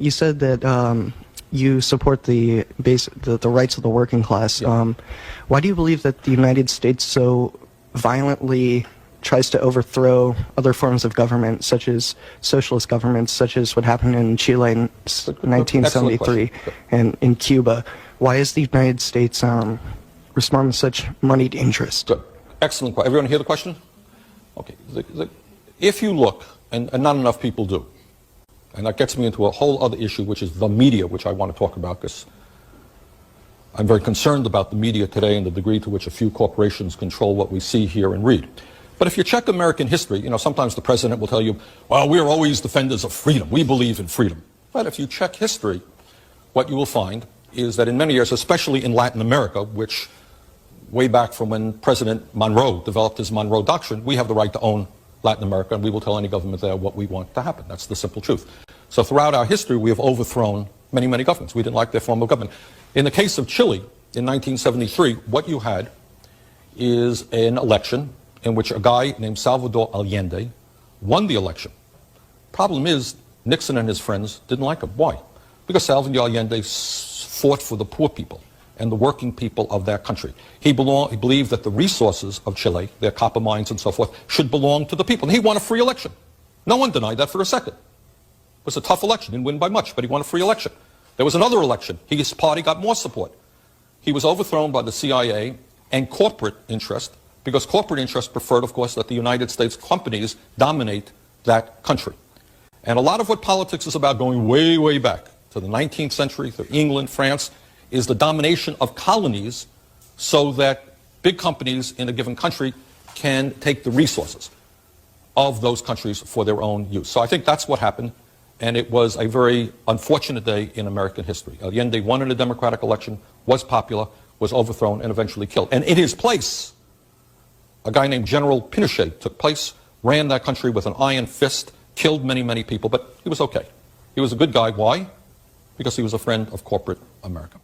you said that you support the rights of the working class. Yeah. Why do you believe that the United States so violently tries to overthrow other forms of government, such as socialist governments, such as what happened in Chile in 1973 and in Cuba? Why is the United States responding with such moneyed interest? Good. Excellent question. Everyone hear the question? Okay. If you look, and not enough people do, and that gets me into a whole other issue, which is the media, which I want to talk about, because I'm very concerned about the media today and the degree to which a few corporations control what we see, hear, and read. But if you check American history, you know, sometimes the president will tell you, well, we're always defenders of freedom. We believe in freedom. But if you check history, what you will find is that in many years, especially in Latin America, which way back from when President Monroe developed his Monroe Doctrine, we have the right to own Latin America, and we will tell any government there what we want to happen. That's the simple truth. So throughout our history, we have overthrown many, many governments. We didn't like their form of government. In the case of Chile, in 1973, what you had is an election in which a guy named Salvador Allende won the election. Problem is, Nixon and his friends didn't like him. Why? Because Salvador Allende fought for the poor people and the working people of that country. He believed that the resources of Chile, their copper mines and so forth, should belong to the people. And he won a free election. No one denied that for a second. It was a tough election. Didn't win by much, but he won a free election. There was another election. His party got more support. He was overthrown by the CIA and corporate interest, because corporate interest preferred, of course, that the United States companies dominate that country. And a lot of what politics is about, going way, way back to the 19th century, to England, France, is the domination of colonies so that big companies in a given country can take the resources of those countries for their own use. So I think that's what happened, and it was a very unfortunate day in American history. Allende won in a democratic election, was popular, was overthrown, and eventually killed. And in his place, a guy named General Pinochet took place, ran that country with an iron fist, killed many, many people, but he was okay. He was a good guy. Why? Because he was a friend of corporate America.